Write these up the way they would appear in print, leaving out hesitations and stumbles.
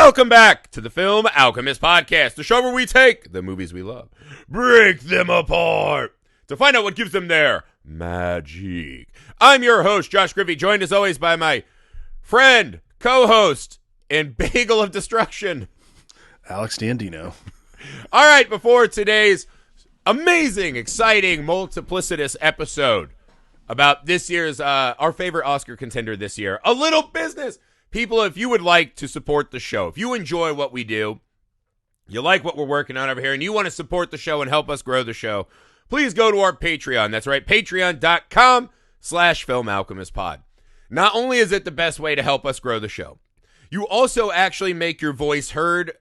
Welcome back to the Film Alchemist podcast, the show where we take the movies we love, break them apart to find out what gives them their magic. I'm your host, Josh Griffey, joined as always by my friend, co-host, and bagel of destruction, Alex Dandino. All right, before today's amazing, exciting, multiplicitous episode about this year's, our favorite Oscar contender this year, A Little Business. People, if you would like to support the show, if you enjoy what we do, you like what we're working on over here, and you want to support the show and help us grow the show, please go to our Patreon. That's right, patreon.com/filmalchemistpod. Not only is it the best way to help us grow the show, you also actually make your voice heard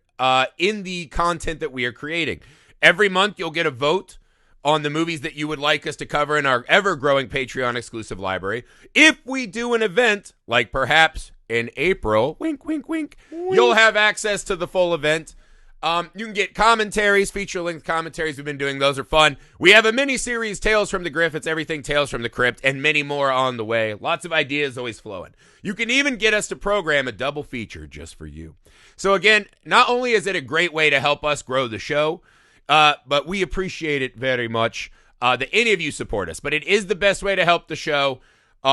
in the content that we are creating. Every month, you'll get a vote on the movies that you would like us to cover in our ever-growing Patreon-exclusive library. If we do an event, like perhaps in April, wink, wink, wink, you'll have access to the full event. You can get commentaries, feature-length commentaries. We've been doing those. Are fun. We have a mini-series, Tales from the Grift. It's everything Tales from the Crypt, and many more on the way. Lots of ideas always flowing. You can even get us to program a double feature just for you. So again, not only is it a great way to help us grow the show, but we appreciate it very much that any of you support us. But it is the best way to help the show.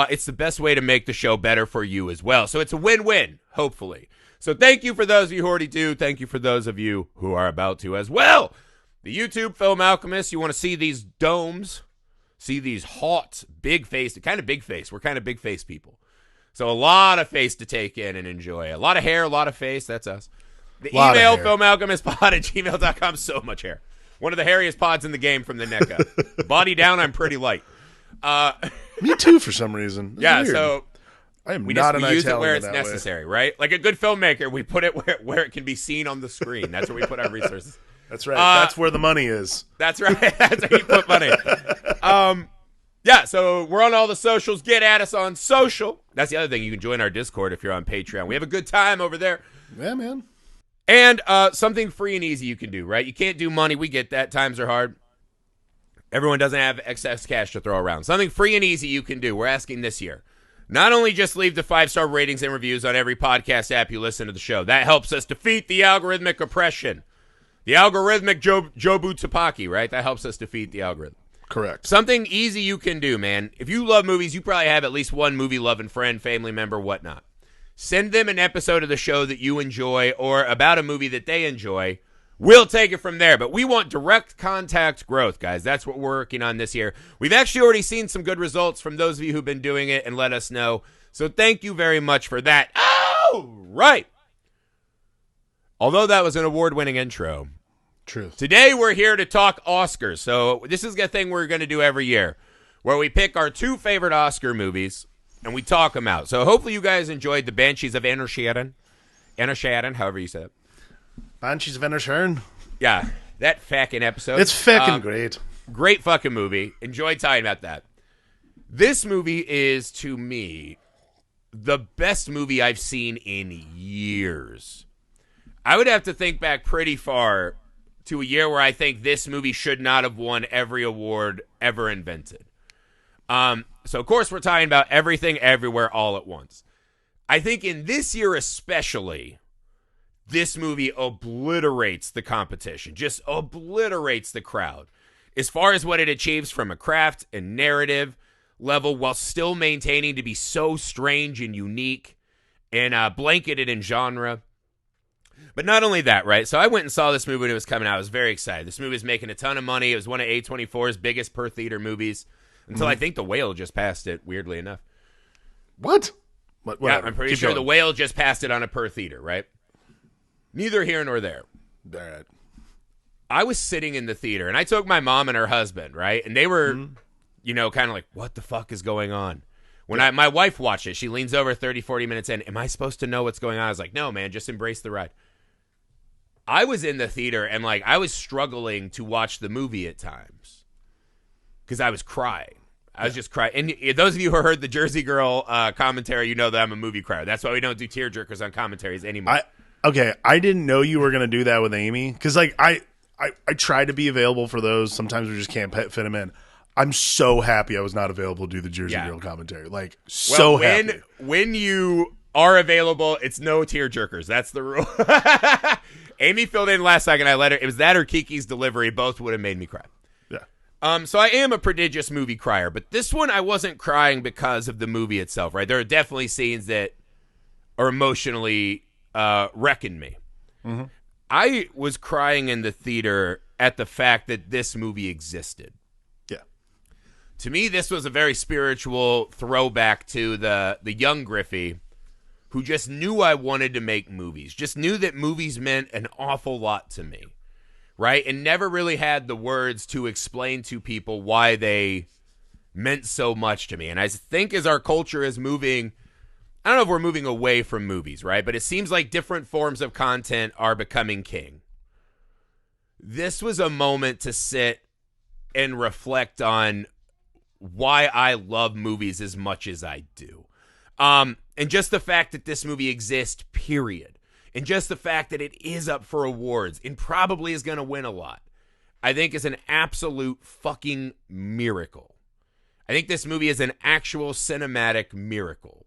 It's the best way to make the show better for you as well. So it's a win-win, hopefully. So thank you for those of you who already do. Thank you for those of you who are about to as well. The YouTube Film Alchemist, you want to see these domes, see these hot, big face, kind of big face. We're kind of big face people. So a lot of face to take in and enjoy. A lot of hair, a lot of face. That's us. The email, filmalchemistpod@gmail.com. So much hair. One of the hairiest pods in the game from the neck up. Body down, I'm pretty light. Me too, for some reason. That's yeah, weird. So I am we not just an we use it Italian where it's that necessary, right? Like a good filmmaker, we put it where it can be seen on the screen. That's where we put our resources. That's right. That's where the money is. That's right. That's where you put money. Yeah, so we're on all the socials. Get at us on social. That's the other thing. You can join our Discord if you're on Patreon. We have a good time over there. Yeah, man. And something free and easy you can do, right? You can't do money. We get that. Times are hard. Everyone doesn't have excess cash to throw around. Something free and easy you can do. We're asking this year. Not only just leave the 5-star ratings and reviews on every podcast app you listen to the show. That helps us defeat the algorithmic oppression. The algorithmic Jobu Tupaki, right? That helps us defeat the algorithm. Correct. Something easy you can do, man. If you love movies, you probably have at least one movie-loving friend, family member, whatnot. Send them an episode of the show that you enjoy or about a movie that they enjoy. We'll take it from there. But we want direct contact growth, guys. That's what we're working on this year. We've actually already seen some good results from those of you who've been doing it and let us know. So thank you very much for that. Oh, right. Although that was an award-winning intro. True. Today we're here to talk Oscars. So this is a thing we're going to do every year where we pick our 2 favorite Oscar movies and we talk them out. So hopefully you guys enjoyed The Banshees of Inisherin, however you say it. Banshees of Inisherin. Yeah, that fucking episode. It's fucking great. Great fucking movie. Enjoyed talking about that. This movie is, to me, the best movie I've seen in years. I would have to think back pretty far to a year where I think this movie should not have won every award ever invented. So, of course, we're talking about Everything, Everywhere, All at Once. I think in this year especially, this movie obliterates the competition, just obliterates the crowd as far as what it achieves from a craft and narrative level while still maintaining to be so strange and unique and blanketed in genre. But not only that, right? So I went and saw this movie when it was coming out. I was very excited. This movie was making a ton of money. It was one of A24's biggest per-theater movies until I think The Whale just passed it, weirdly enough. What? Yeah, I'm pretty sure The Whale just passed it on a per-theater, right? Neither here nor there. All right. I was sitting in the theater, and I took my mom and her husband, right? And they were, kind of like, what the fuck is going on? When my wife watched it, she leans over 30, 40 minutes in. Am I supposed to know what's going on? I was like, no, man, just embrace the ride. I was in the theater, and, I was struggling to watch the movie at times because I was crying. I was just crying. And those of you who heard the Jersey Girl commentary, you know that I'm a movie crier. That's why we don't do tearjerkers on commentaries anymore. I didn't know you were going to do that with Amy because, I try to be available for those. Sometimes we just can't fit them in. I'm so happy I was not available to do the Jersey Girl commentary. So happy. When you are available. It's no tearjerkers. That's the rule. Amy filled in last second. I let her. It was that or Kiki's delivery. Both would have made me cry. Yeah. So I am a prodigious movie crier, but this one I wasn't crying because of the movie itself, right? There are definitely scenes that are emotionally wrecking me. Mm-hmm. I was crying in the theater at the fact that this movie existed. Yeah. To me, this was a very spiritual throwback to the young Griffey who just knew I wanted to make movies, just knew that movies meant an awful lot to me, right? And never really had the words to explain to people why they meant so much to me. And I think as our culture is moving, I don't know if we're moving away from movies, right? But it seems like different forms of content are becoming king. This was a moment to sit and reflect on why I love movies as much as I do. And just the fact that this movie exists, period. And just the fact that it is up for awards and probably is going to win a lot, I think is an absolute fucking miracle. I think this movie is an actual cinematic miracle.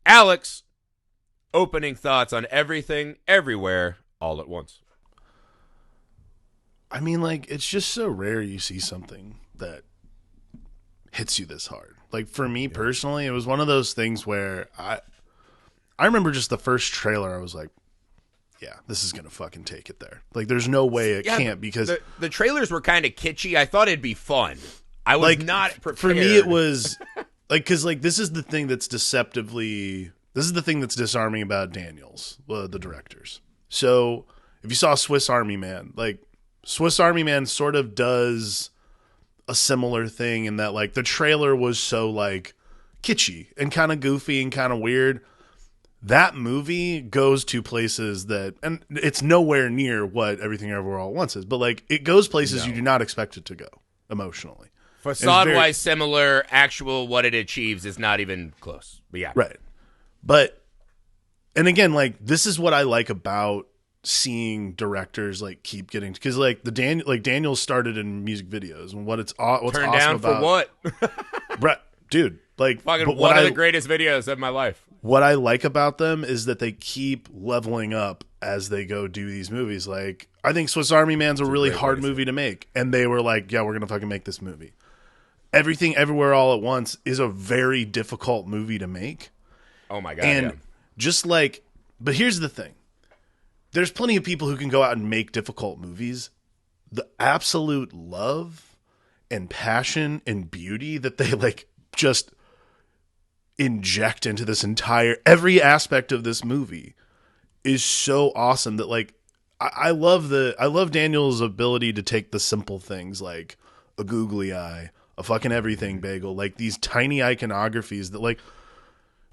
Alex, opening thoughts on Everything, Everywhere, All at Once. I mean, like, it's just so rare you see something that hits you this hard. Like, for me personally, it was one of those things where I remember just the first trailer, I was like, yeah, this is going to fucking take it there. Like, there's no way it can't, because the trailers were kind of kitschy. I thought it'd be fun. I was not prepared. For me, it was like, because like this is the thing that's disarming about Daniels, the directors. So if you saw Swiss Army Man, like Swiss Army Man sort of does a similar thing in that, like, the trailer was so like kitschy and kind of goofy and kind of weird. That movie goes to places that, and it's nowhere near what Everything Everywhere All at Once is, but like it goes places you do not expect it to go emotionally. Facade-wise similar, actual what it achieves is not even close. But yeah. Right. But, and again, like, this is what I like about seeing directors like keep getting, because like Daniel started in music videos, and what's Turned awesome down about for what? Brett, dude, like fucking one of the greatest videos of my life. What I like about them is that they keep leveling up as they go do these movies. Like, I think Swiss Army Man's a really hard movie to make, and they were like, yeah, we're gonna fucking make this movie. Everything Everywhere All at Once is a very difficult movie to make. Oh my God. And just like, but here's the thing. There's plenty of people who can go out and make difficult movies. The absolute love and passion and beauty that they like just inject into this every aspect of this movie is so awesome that like, I love Daniel's ability to take the simple things like a googly eye, a fucking everything bagel, like these tiny iconographies that like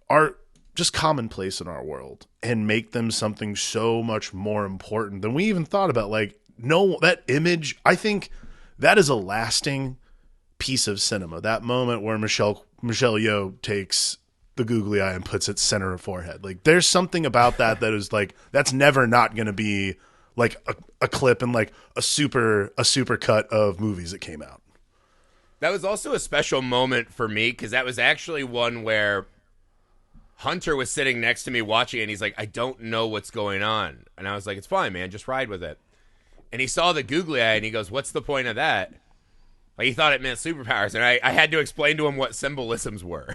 are just commonplace in our world, and make them something so much more important than we even thought about. Like, no, that image, I think that is a lasting piece of cinema. That moment where Michelle Yeoh takes the googly eye and puts it center of forehead. Like, there's something about that is like, that's never not going to be like a clip in like a super cut of movies that came out. That was also a special moment for me, because that was actually one where Hunter was sitting next to me watching it, and he's like, I don't know what's going on. And I was like, it's fine, man. Just ride with it. And he saw the googly eye, and he goes, what's the point of that? Like, he thought it meant superpowers, and I had to explain to him what symbolisms were.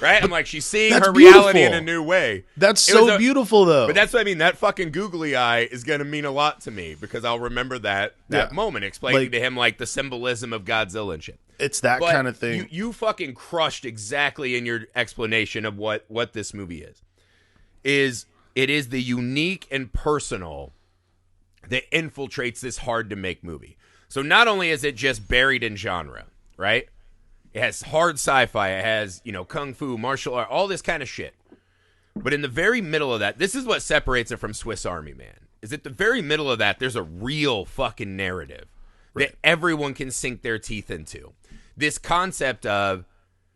Right? I'm like, she's seeing her reality in a new way. That's so beautiful, though. But that's what I mean. That fucking googly eye is going to mean a lot to me, because I'll remember that moment, explaining to him, like, the symbolism of Godzilla and shit. It's that kind of thing. You fucking crushed exactly in your explanation of what this movie is. It is the unique and personal that infiltrates this hard-to-make movie. So not only is it just buried in genre, right? It has hard sci-fi. It has, kung fu, martial art, all this kind of shit. But in the very middle of that, this is what separates it from Swiss Army Man. Is at the very middle of that, there's a real fucking narrative that everyone can sink their teeth into. This concept of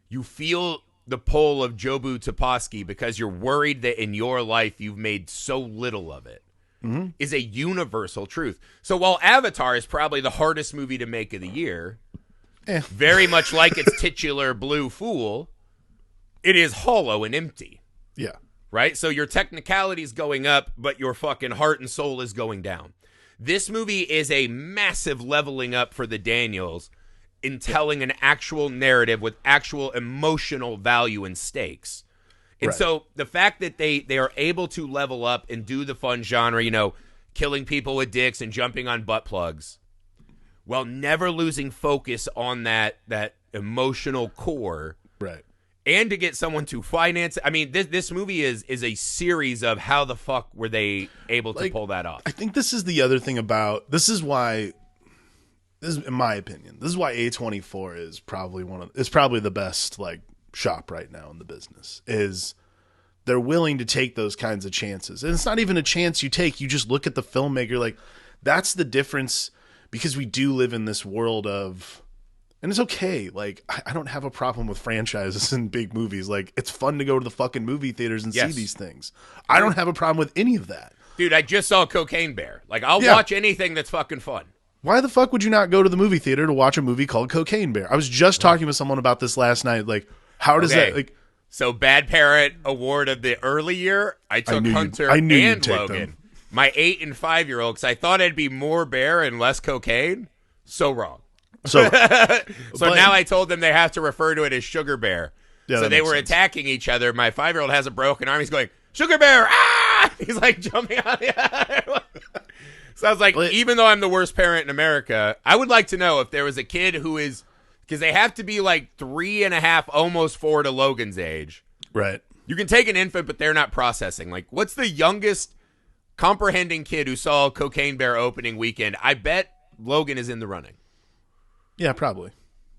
you feel the pull of Jobu Topolsky because you're worried that in your life you've made so little of it. Mm-hmm. Is a universal truth. So while Avatar is probably the hardest movie to make of the year, very much like its titular Blue Fool, it is hollow and empty. Yeah. Right? So your technicality is going up, but your fucking heart and soul is going down. This movie is a massive leveling up for the Daniels in telling an actual narrative with actual emotional value and stakes. And so the fact that they are able to level up and do the fun genre, you know, killing people with dicks and jumping on butt plugs, while never losing focus on that emotional core. Right. And to get someone to finance. I mean, this movie is a series of how the fuck were they able to pull that off. I think this is the other thing about, this is in my opinion, this is why A24 is probably probably the best like shop right now in the business, is they're willing to take those kinds of chances. And it's not even a chance you take. You just look at the filmmaker, like that's the difference, because we do live in this world of, and it's okay. Like, I don't have a problem with franchises and big movies. Like, it's fun to go to the fucking movie theaters and see these things. I don't have a problem with any of that. Dude, I just saw Cocaine Bear. Like, I'll watch anything that's fucking fun. Why the fuck would you not go to the movie theater to watch a movie called Cocaine Bear? I was just talking with someone about this last night. Like, how does that, like... So, Bad Parent Award of the early year, I took Hunter and Logan. My 8 and 5-year-old, because I thought it'd be more bear and less cocaine. So wrong. So now I told them they have to refer to it as Sugar Bear. Yeah, so they were attacking each other. My 5-year-old has a broken arm. He's going, Sugar Bear! Ah! He's like jumping on the other. So I was like, even though I'm the worst parent in America, I would like to know if there was a kid who is, because they have to be like 3.5, almost 4 to Logan's age. Right. You can take an infant, but they're not processing. Like, what's the youngest comprehending kid who saw Cocaine Bear opening weekend? I bet Logan is in the running. Yeah, probably.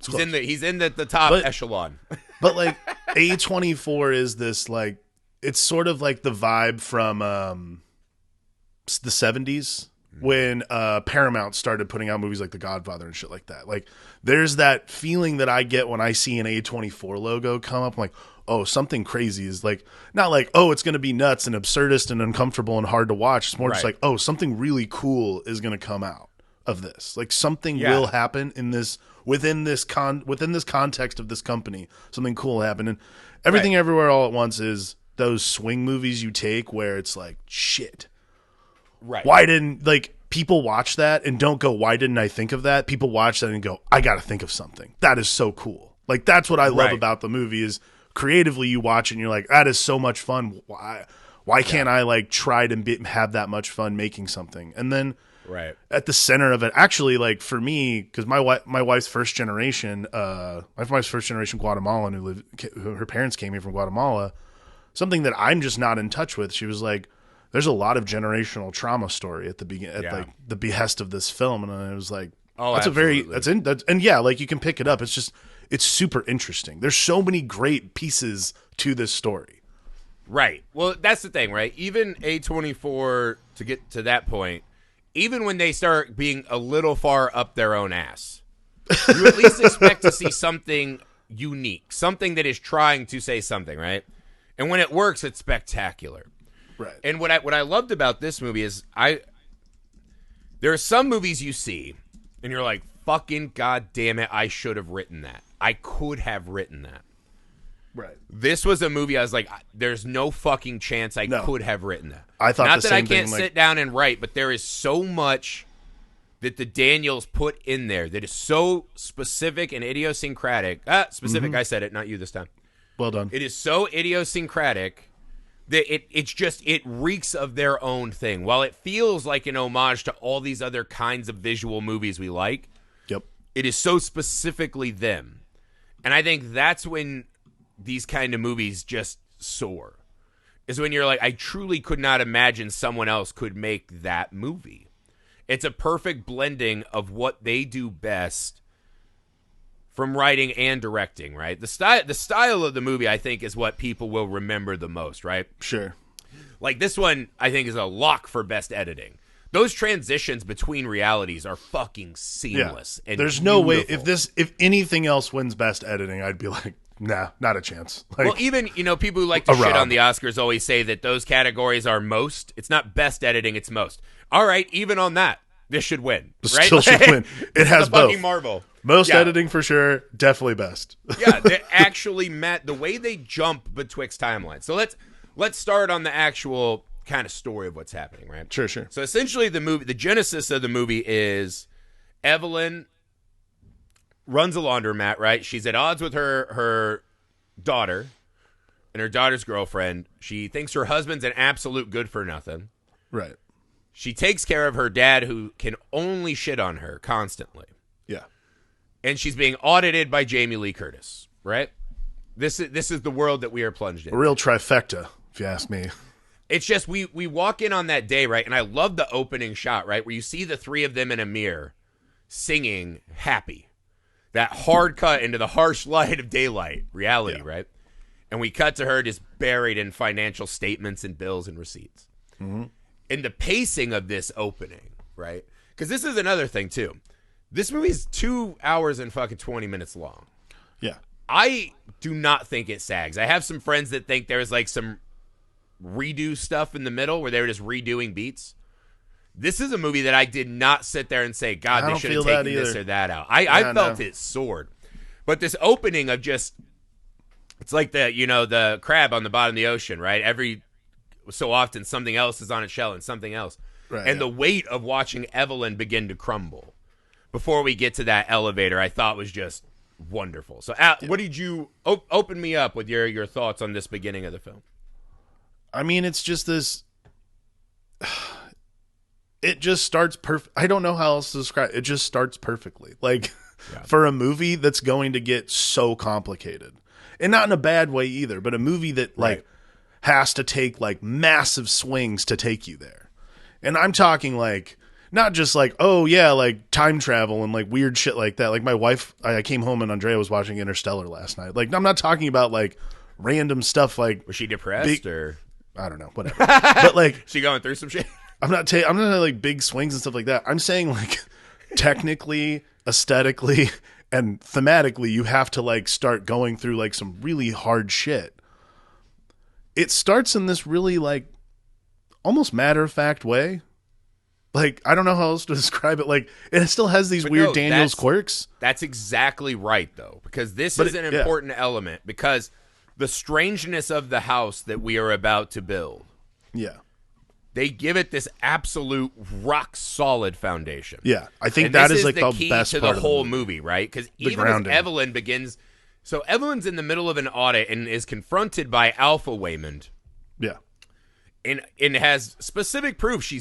He's in the top echelon. But like A24 is this, like, it's sort of like the vibe from the 70s when Paramount started putting out movies like The Godfather and shit like that. Like, there's that feeling that I get when I see an A24 logo come up. I'm like, oh, something crazy is like, not like, oh, it's going to be nuts and absurdist and uncomfortable and hard to watch. It's more just like, oh, something really cool is going to come out of this. Like, something will happen in this, within this context of this company. Something cool will happen. And Everything Everywhere All at Once is those swing movies you take where it's like, shit. Right. Why didn't, like, people watch that and don't go, why didn't I think of that? People watch that and go, I got to think of something. That is so cool. Like, that's what I love about the movie is creatively you watch it and you're like, that is so much fun. Why can't I, like, try to have that much fun making something? And then at the center of it, actually, like, for me, because my wife's first generation, Guatemalan, her parents came here from Guatemala, something that I'm just not in touch with. She was like, there's a lot of generational trauma story at the beginning, at like the behest of this film, and I was like, "Oh, that's absolutely. And yeah, like you can pick it up. It's super interesting. There's so many great pieces to this story." Right. Well, that's the thing, right? Even A24, to get to that point, even when they start being a little far up their own ass, you at least expect to see something unique, something that is trying to say something, right? And when it works, it's spectacular. Right. And what I loved about this movie is there are some movies you see and you're like, fucking goddamn it, I should have written that. I could have written that. Right. This was a movie I was like, there's no fucking chance I could have written that. I thought not the that same I can't thing, sit down and write, but there is so much that the Daniels put in there that is so specific and idiosyncratic. Specific, I said it, not you this time. Well done. It is so idiosyncratic that it reeks of their own thing. While it feels like an homage to all these other kinds of visual movies we like, it is so specifically them. And I think that's when these kind of movies just soar. Is when you're like, I truly could not imagine someone else could make that movie. It's a perfect blending of what they do best from writing and directing, right? The style of the movie, I think, is what people will remember the most, right? Sure. Like this one, I think, is a lock for best editing. Those transitions between realities are fucking seamless. And there's no way if anything else wins best editing, I'd be like, nah, not a chance. Like, well, even people who like to shit on the Oscars always say that those categories are most. It's not best editing, it's most. All right, even on that, this should win. Right? Still should win. It has both. Fucking Marvel. Most Yeah. editing for sure. Definitely best. Yeah, they actually met the way they jump betwixt timelines. So let's start on the actual kind of story of what's happening, right? Sure. So essentially the genesis of the movie is Evelyn runs a laundromat, right? She's at odds with her daughter and her daughter's girlfriend. She thinks her husband's an absolute good for nothing. Right. She takes care of her dad, who can only shit on her constantly. Yeah. And she's being audited by Jamie Lee Curtis, right? This is the world that we are plunged in. A real trifecta, if you ask me. It's just we walk in on that day, right? And I love the opening shot, right? Where you see the three of them in a mirror singing Happy. That hard cut into the harsh light of daylight reality, right? And we cut to her just buried in financial statements and bills and receipts. Mm-hmm. And the pacing of this opening, right? Because this is another thing, too. This movie's 2 hours and fucking 20 minutes long. Yeah. I do not think it sags. I have some friends that think there's like some redo stuff in the middle where they were just redoing beats. This is a movie that I did not sit there and say, God, they should have taken this or that out. I felt it soared. But this opening of just, it's like the crab on the bottom of the ocean, right? Every so often something else is on its shell and something else. Right, and the weight of watching Evelyn begin to crumble before we get to that elevator, I thought was just wonderful. So, Al, what did you open me up with your thoughts on this beginning of the film? I mean, it's just this. It just starts perfect. I don't know how else to describe it. It just starts perfectly. Like, for a movie that's going to get so complicated. And not in a bad way either, but a movie that, like, has to take, like, massive swings to take you there. And I'm talking, like, not just like, oh, yeah, like time travel and like weird shit like that. Like my wife, I came home and Andrea was watching Interstellar last night. Like, I'm not talking about like random stuff like. Was she depressed or? I don't know, whatever. But like. She going through some shit? I'm not like big swings and stuff like that. I'm saying like technically, aesthetically, and thematically, you have to like start going through like some really hard shit. It starts in this really like almost matter-of-fact way. Like, I don't know how else to describe it. Like, it still has these weird Daniels quirks. That's exactly right, though, because this is an important element, because the strangeness of the house that we are about to build. Yeah. They give it this absolute rock-solid foundation. Yeah, I think that is like the key best to part the of the whole movie, right? Because even as Evelyn begins... So Evelyn's in the middle of an audit and is confronted by Alpha Waymond. Yeah. And has specific proof. She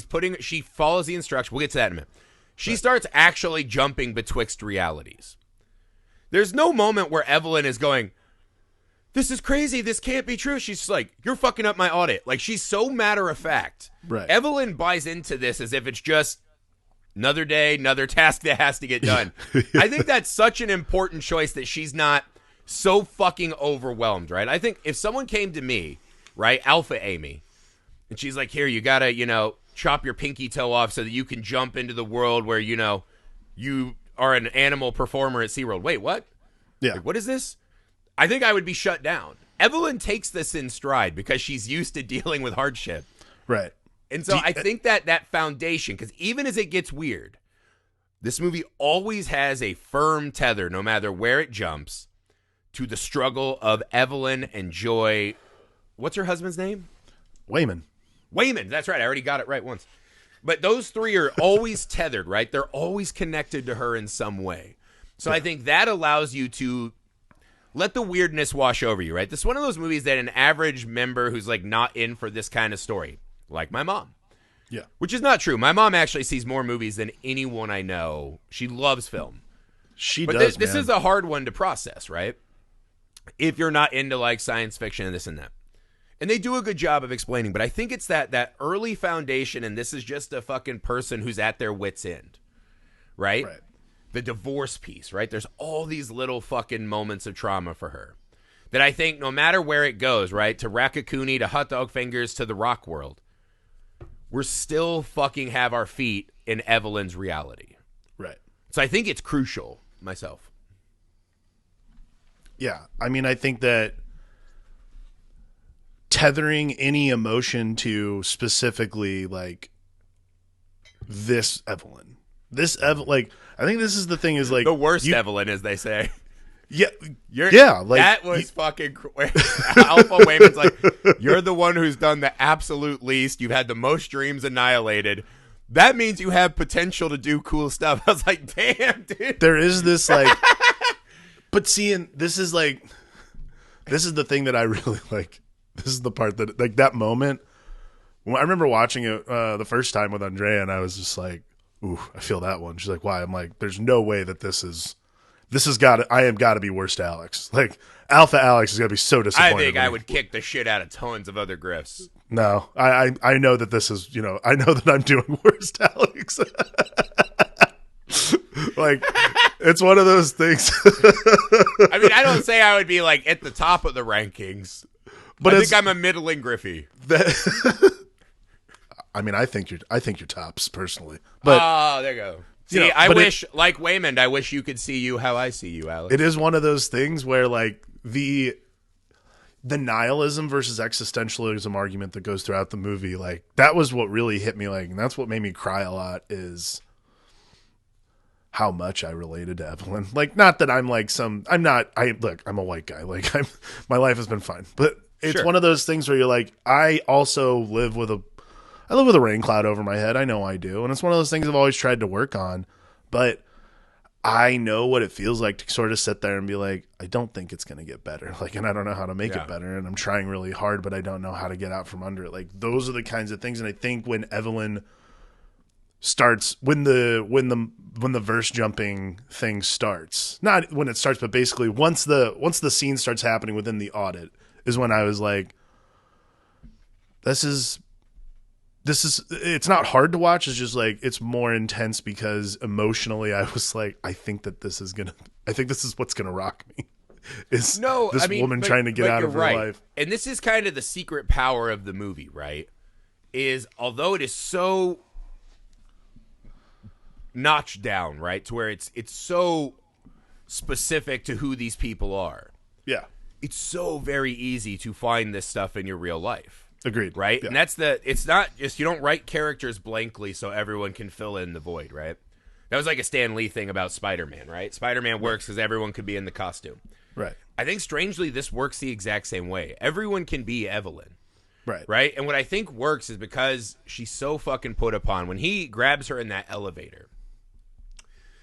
follows the instruction. We'll get to that in a minute. She starts actually jumping betwixt realities. There's no moment where Evelyn is going, this is crazy. This can't be true. She's just like, you're fucking up my audit. Like, she's so matter of fact. Right. Evelyn buys into this as if it's just another day, another task that has to get done. I think that's such an important choice that she's not so fucking overwhelmed, right? I think if someone came to me, right, Alpha Amy, and she's like, here, you gotta, chop your pinky toe off so that you can jump into the world where, you are an animal performer at SeaWorld. Wait, what? Yeah. Like, what is this? I think I would be shut down. Evelyn takes this in stride because she's used to dealing with hardship. Right. And so I think that foundation, because even as it gets weird, this movie always has a firm tether, no matter where it jumps, to the struggle of Evelyn and Joy. What's her husband's name? Waymond, that's right. I already got it right once. But those three are always tethered, right? They're always connected to her in some way. So I think that allows you to let the weirdness wash over you, right? This is one of those movies that an average member who's like not in for this kind of story, like my mom. Yeah. Which is not true. My mom actually sees more movies than anyone I know. She loves film. But this is a hard one to process, right? If you're not into like science fiction and this and that. And they do a good job of explaining, but I think it's that early foundation, and this is just a fucking person who's at their wit's end, right? Right. The divorce piece, right? There's all these little fucking moments of trauma for her that I think no matter where it goes, right, to Raccacoonie, to Hot Dog Fingers, to the rock world, we're still fucking have our feet in Evelyn's reality. Right. So I think it's crucial myself. Yeah. I mean, I think that tethering any emotion to specifically like this Evelyn like, I think this is the thing is like the worst Evelyn, as they say. Yeah, like that was fucking. Alpha Wayman's like, you're the one who's done the absolute least. You've had the most dreams annihilated. That means you have potential to do cool stuff. I was like, damn, dude. There is this like, but seeing this is the thing that I really like. This is the part that like that moment. When I remember watching it the first time with Andrea, and I was just like, ooh, I feel that one. She's like, why? I'm like, there's no way that this has got to, I am got to be worst Alex. Like, Alpha Alex is going to be so disappointed. I think I would kick the shit out of tons of other Griffs. No, I know that this is, I know that I'm doing worst Alex. Like, it's one of those things. I mean, I don't say I would be, like, at the top of the rankings. But I think I'm a middling Griffy. I mean, I think you're tops, personally. But there you go. See, I wish, like Waymond, I wish you could see you how I see you, Alex. It is one of those things where, like, the nihilism versus existentialism argument that goes throughout the movie, like, that was what really hit me, like, and that's what made me cry a lot, is how much I related to Evelyn. Like, not that I'm like I'm a white guy. Like, my life has been fine. But it's one of those things where you're like, I also live with a rain cloud over my head. I know I do. And it's one of those things I've always tried to work on. But I know what it feels like to sort of sit there and be like, I don't think it's going to get better. Like, and I don't know how to make it better. And I'm trying really hard, but I don't know how to get out from under it. Like, those are the kinds of things. And I think when Evelyn starts, when the verse jumping thing starts, not when it starts, but basically once the scene starts happening within the audit is when I was like, this is it's not hard to watch. It's just like, it's more intense because emotionally I was like, I think this is what's going to rock me. Woman trying to get out of her life. And this is kind of the secret power of the movie, right? Is although it is so notched down, right? To where it's so specific to who these people are. Yeah. It's so very easy to find this stuff in your real life. Agreed. Right? Yeah. And it's not just, you don't write characters blankly so everyone can fill in the void, right? That was like a Stan Lee thing about Spider-Man, right? Spider-Man works because everyone could be in the costume. Right. I think strangely this works the exact same way. Everyone can be Evelyn. Right. Right? And what I think works is because she's so fucking put upon. When he grabs her in that elevator,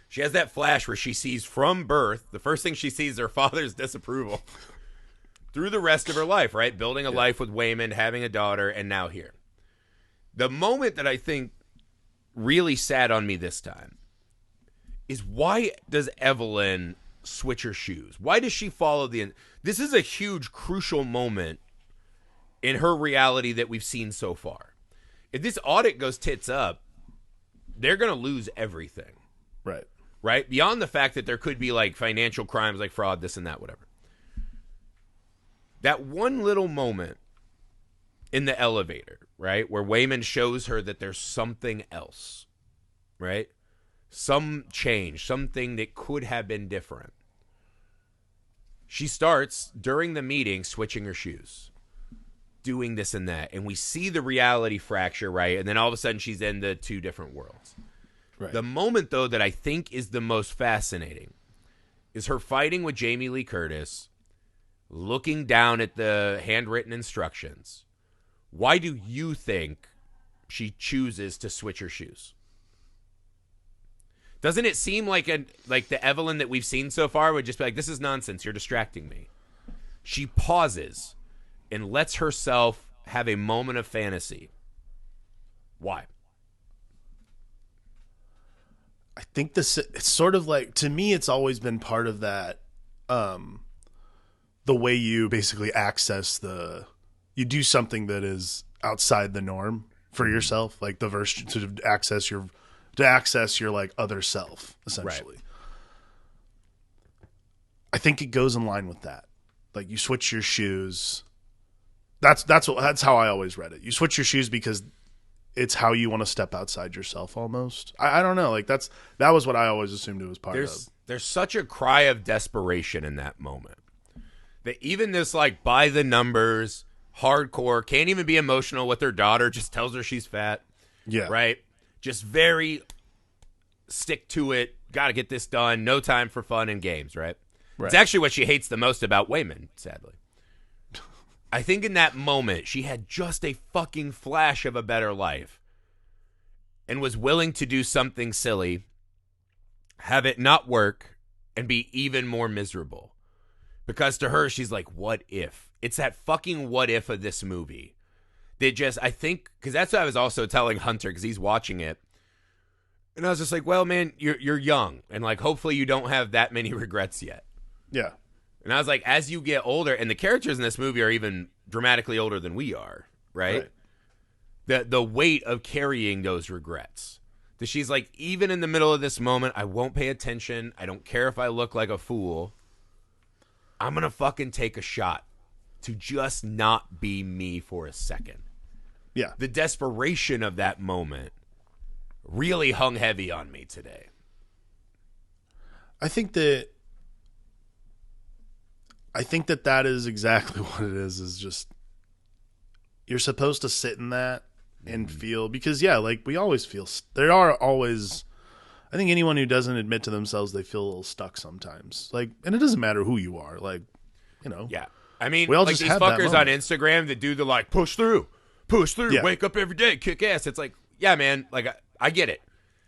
she has that flash where she sees from birth, the first thing she sees is her father's disapproval. Through the rest of her life, right? Building a life with Waymond, having a daughter, and now here. The moment that I think really sat on me this time is, why does Evelyn switch her shoes? Why does she follow this is a huge, crucial moment in her reality that we've seen so far. If this audit goes tits up, they're going to lose everything. Right. Right? Beyond the fact that there could be like financial crimes, like fraud, this and that, whatever. That one little moment in the elevator, right, where Waymond shows her that there's something else, right? Some change, something that could have been different. She starts, during the meeting, switching her shoes, doing this and that. And we see the reality fracture, right? And then all of a sudden she's in the two different worlds. Right. The moment, though, that I think is the most fascinating is her fighting with Jamie Lee Curtis, looking down at the handwritten instructions. Why do you think she chooses to switch her shoes? Doesn't it seem like the Evelyn that we've seen so far would just be like, this is nonsense, you're distracting me? She pauses and lets herself have a moment of fantasy. Why? I think it's sort of like, to me, it's always been part of that, the way you basically you do something that is outside the norm for yourself, like the verse to access your like other self, essentially. Right. I think it goes in line with that. Like, you switch your shoes. That's how I always read it. You switch your shoes because it's how you want to step outside yourself almost. I don't know. Like, that was what I always assumed it was part of. There's such a cry of desperation in that moment. That even this, like, by the numbers, hardcore, can't even be emotional with her daughter, just tells her she's fat. Yeah. Right? Just very stick to it, got to get this done, no time for fun and games, right? Right. It's actually what she hates the most about Wayman, sadly. I think in that moment, she had just a fucking flash of a better life and was willing to do something silly, have it not work, and be even more miserable. Because to her, she's like, what if? It's that fucking what if of this movie. They just, I think, because that's what I was also telling Hunter, because he's watching it. And I was just like, well, man, you're young. And like, hopefully you don't have that many regrets yet. Yeah. And I was like, as you get older, and the characters in this movie are even dramatically older than we are, right? The weight of carrying those regrets. That she's like, even in the middle of this moment, I won't pay attention. I don't care if I look like a fool. I'm going to fucking take a shot to just not be me for a second. Yeah. The desperation of that moment really hung heavy on me today. I think that that is exactly what it is just you're supposed to sit in that and feel, because like we always feel, there are always, I think anyone who doesn't admit to themselves they feel a little stuck sometimes, like, and it doesn't matter who you are, like, Yeah. I mean, we all like just these have that fuckers on moment. Instagram that do the like push through, Yeah. wake up every day, kick ass. It's like, yeah, man, like I get it.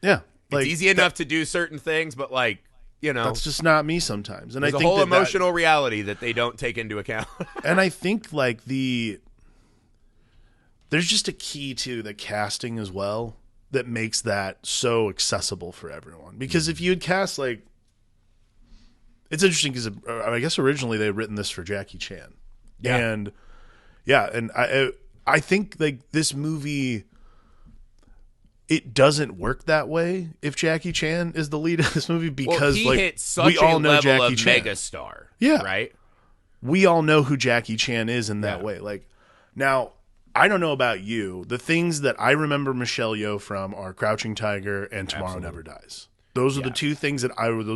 Yeah, like It's easy enough to do certain things, but like, that's just not me sometimes. And there's I a think whole that emotional reality that they don't take into account. and I think like there's just a key to the casting as well that makes that so accessible for everyone. Because if you had cast, like, it's interesting because I guess originally they had written this for Jackie Chan. Yeah. And I think like this movie, it doesn't work that way if Jackie Chan is the lead of this movie, because he like hit such we all a know level Jackie of Chan. megastar. Yeah. Right? We all know who Jackie Chan is in that Yeah. way. Like, now, I don't know about you. The things that I remember Michelle Yeoh from are Crouching Tiger and Tomorrow Never Dies. Those are the two things those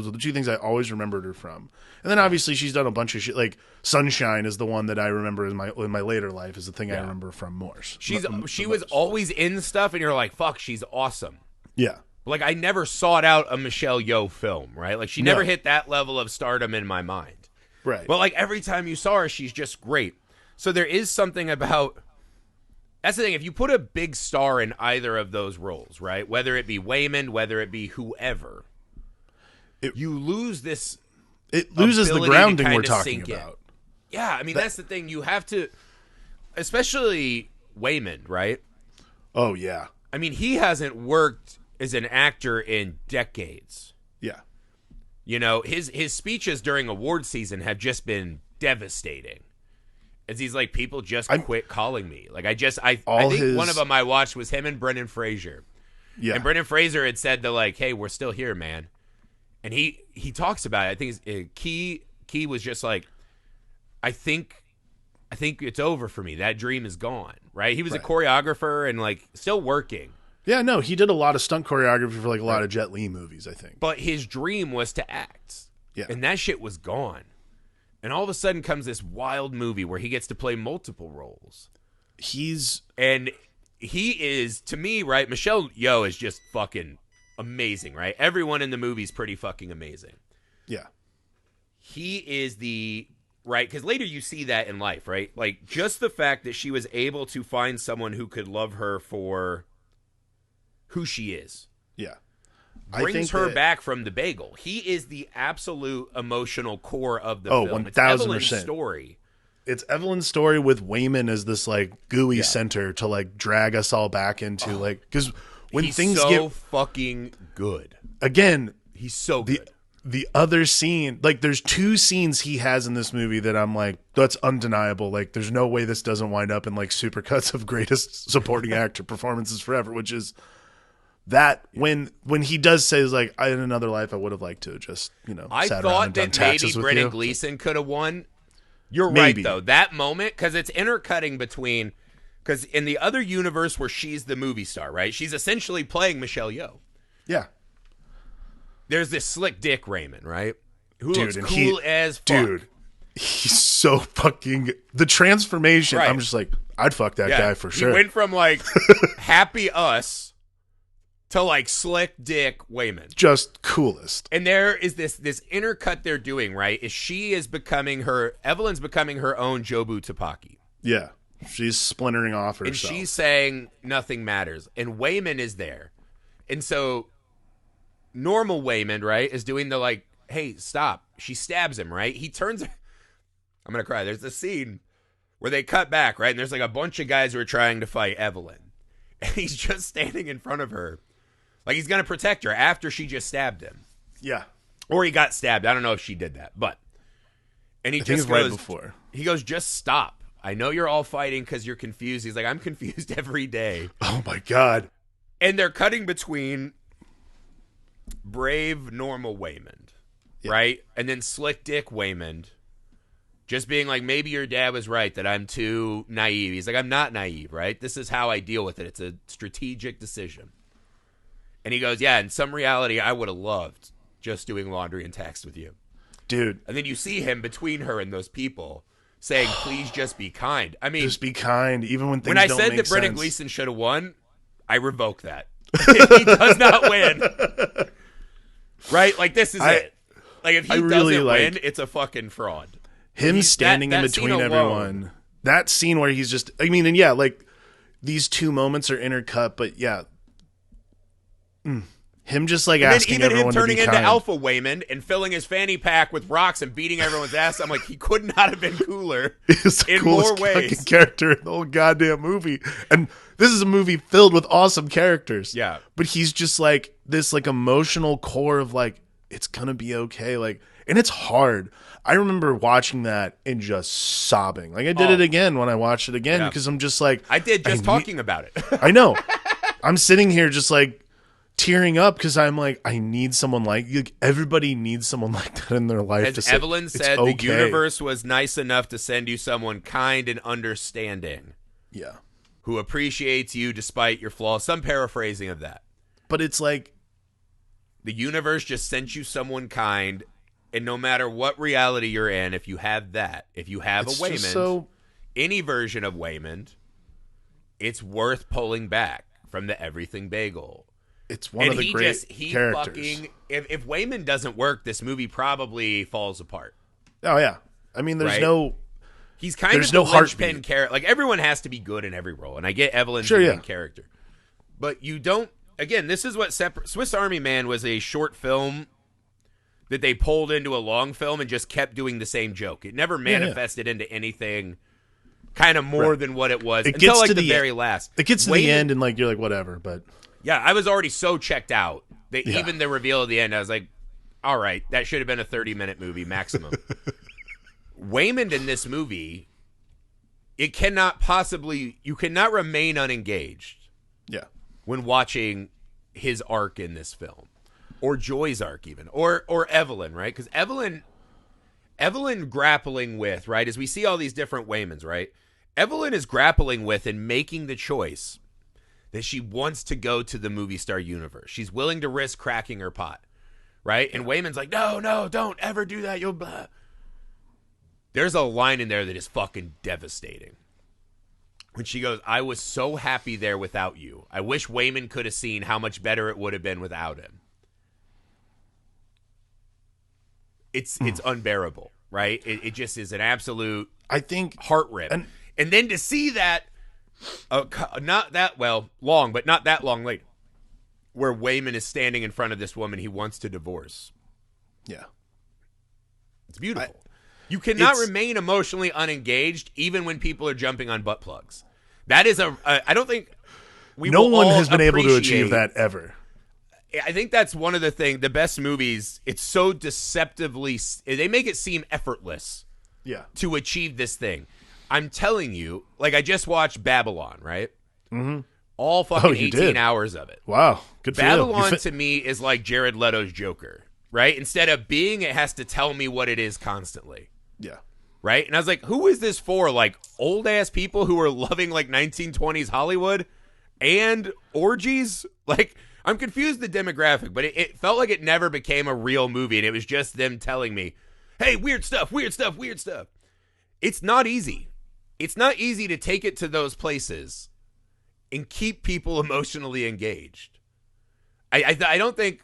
are the two things I always remembered her from. And then obviously she's done a bunch of shit. Like Sunshine is the one that I remember in my later life, is the thing I remember from more. She was always in stuff, and you're like, fuck, she's awesome. Yeah. Like, I never sought out a Michelle Yeoh film, right? Like, she never hit that level of stardom in my mind. Right. But, like, every time you saw her, she's just great. So there is something about... That's the thing. If you put a big star in either of those roles, right? Whether it be Wayman, whether it be whoever, you lose this... It loses the ability to grounding we're kinda talking sink in. about. Yeah, I mean, that's the thing. You have to... Especially Wayman, right? Oh, yeah. I mean, he hasn't worked as an actor in decades. Yeah. You know, his speeches during award season have just been devastating. As he's like, people just quit calling me. Like, I think one of them I watched was him and Brendan Fraser. Yeah. And Brendan Fraser had said to, like, hey, we're still here, man. And he talks about it. I think Key was just like, I think it's over for me. That dream is gone, right? He was a choreographer and, like, still working. Yeah, no, he did a lot of stunt choreography for, like, a lot of Jet Li movies, I think. But his dream was to act. Yeah. And that shit was gone. And all of a sudden comes this wild movie where he gets to play multiple roles. And he is, to me, right, Michelle Yeoh is just fucking amazing, right? Everyone in the movie is pretty fucking amazing. Yeah. He is right, because later you see that in life, right? Like, just the fact that she was able to find someone who could love her for who she is. Yeah. Brings her back from the bagel. He is the absolute emotional core of the film. 1000%. It's Evelyn's story. It's Evelyn's story with Wayman as this, like, gooey center to, like, drag us all back into, like, because when he's things so get fucking good. Again, he's so good. The other scene, like, there's two scenes he has in this movie that I'm like, that's undeniable. Like, there's no way this doesn't wind up in, like, supercuts of greatest supporting actor performances forever, which is that when he does say, is like, in another life I would have liked to just, I sat around thought and done that maybe taxes with Brendan you. Gleeson could have won. You're Maybe. right, though. That moment, because it's intercutting between, because in the other universe where she's the movie star, right? She's essentially playing Michelle Yeoh. Yeah. There's this slick dick Raymond, right? Who Dude, looks and cool as fuck. Dude, he's so fucking... The transformation, Right. I'm just like, I'd fuck that guy for sure. He went from, like, happy us to like slick dick Wayman. Just coolest. And there is this intercut they're doing, right? Evelyn's becoming her own Jobu Tupaki. Yeah. She's splintering off herself. And she's saying nothing matters. And Wayman is there. And so normal Wayman, right, is doing the like, hey, stop. She stabs him, right? He turns. I'm going to cry. There's a scene where they cut back, right? And there's like a bunch of guys who are trying to fight Evelyn. And he's just standing in front of her. Like he's going to protect her after she just stabbed him. Yeah. Or he got stabbed. I don't know if she did that. But. And he just goes. Right before. He goes, just stop. I know you're all fighting because you're confused. He's like, I'm confused every day. Oh my God. And they're cutting between brave, normal Waymond, right? And then slick dick Waymond just being like, maybe your dad was right that I'm too naive. He's like, I'm not naive, right? This is how I deal with it. It's a strategic decision. And he goes, yeah, in some reality, I would have loved just doing laundry and text with you. Dude. And then you see him between her and those people saying, please just be kind. I mean, just be kind, even when things don't make sense. When I said that Brendan Gleeson should have won, I revoke that. He does not win. Right? Like, this is it. Like, if he doesn't win, it's a fucking fraud. Him standing in between everyone. That scene where he's just, I mean, and yeah, like, these two moments are intercut, but yeah. Him just, like, asking everyone to be kind. Even him turning into Alpha Waymond and filling his fanny pack with rocks and beating everyone's ass, I'm like, he could not have been cooler in more ways. Character in the whole goddamn movie. And this is a movie filled with awesome characters. Yeah. But he's just, like, this, like, emotional core of, like, it's gonna be okay. Like, and it's hard. I remember watching that and just sobbing. Like, I did it again when I watched it again because I'm just like... I did just talking about it. I know. I'm sitting here just, like, tearing up because I'm like, I need someone like everybody needs someone like that in their life. As Evelyn said, the universe was nice enough to send you someone kind and understanding. Yeah. Who appreciates you despite your flaws. Some paraphrasing of that. But it's like the universe just sent you someone kind, and no matter what reality you're in, if you have that, if you have a Waymond, any version of Waymond, it's worth pulling back from the everything bagel. It's one of the great characters. If Waymond doesn't work, this movie probably falls apart. Oh yeah, I mean, there's no. He's kind of the linchpin character. Like everyone has to be good in every role, and I get Evelyn's the main character, but you don't. Again, this is what Swiss Army Man was a short film that they pulled into a long film and just kept doing the same joke. It never manifested into anything kind of more than what it was until like the very last. It gets to the end and like you're like whatever, but. Yeah, I was already so checked out that even the reveal at the end, I was like, all right, that should have been a 30-minute movie maximum. Waymond in this movie, you cannot remain unengaged when watching his arc in this film. Or Joy's arc even. Or Evelyn, right? Because Evelyn grappling with, right, as we see all these different Waymonds, right? Evelyn is grappling with and making the choice that she wants to go to the movie star universe. She's willing to risk cracking her pot, right? And Waymond's like, no, don't ever do that. You'll blah. There's a line in there that is fucking devastating. When she goes, I was so happy there without you. I wish Waymond could have seen how much better it would have been without him. It's unbearable, right? It just is an absolute heart rip. And then to see that not that long, but not that long later, where Waymond is standing in front of this woman he wants to divorce. Yeah. It's beautiful. You cannot remain emotionally unengaged even when people are jumping on butt plugs. That is I don't think no one has been able to achieve that ever. I think that's one of the best movies. It's so deceptively, they make it seem effortless to achieve this thing. I'm telling you, like I just watched Babylon, right? Mm-hmm. All fucking 18 hours of it. Wow. Good for Babylon to me is like Jared Leto's Joker, right? Instead of being, it has to tell me what it is constantly. Yeah. Right? And I was like, who is this for? Like old ass people who are loving like 1920s Hollywood and orgies? Like, I'm confused the demographic, but it felt like it never became a real movie, and it was just them telling me, hey, weird stuff, weird stuff, weird stuff. It's not easy. It's not easy to take it to those places and keep people emotionally engaged. I don't think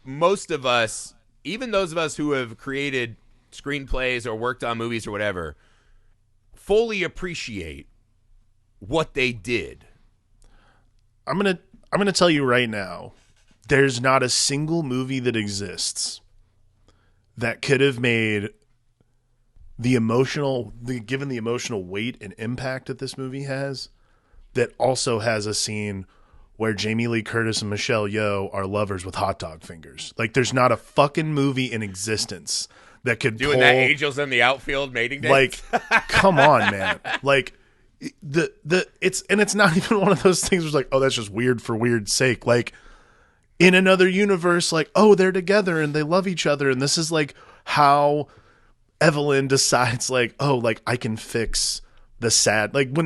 most of us, even those of us who have created screenplays or worked on movies or whatever, fully appreciate what they did. I'm gonna tell you right now, there's not a single movie that exists that could have made given the emotional weight and impact that this movie has, that also has a scene where Jamie Lee Curtis and Michelle Yeoh are lovers with hot dog fingers. Like, there's not a fucking movie in existence that could doing that Angels in the Outfield mating dance. Like, come on, man. Like, it's not even one of those things where it's like, oh, that's just weird for weird's sake. Like, in another universe, like, oh, they're together and they love each other, and this is like how Evelyn decides, like, oh, like, I can fix the sad, like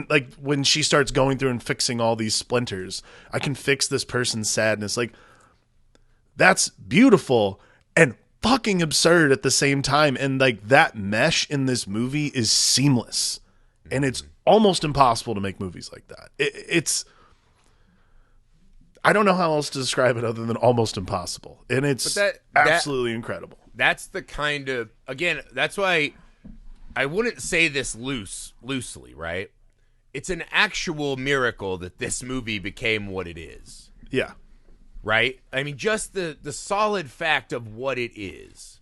when she starts going through and fixing all these splinters, I can fix this person's sadness. Like, that's beautiful and fucking absurd at the same time. And like, that mesh in this movie is seamless, and it's almost impossible to make movies like that. It's I don't know how else to describe it other than almost impossible, and it's absolutely incredible. That's the kind of, again, that's why I wouldn't say this loosely, right? It's an actual miracle that this movie became what it is. Yeah. Right? I mean, just the solid fact of what it is.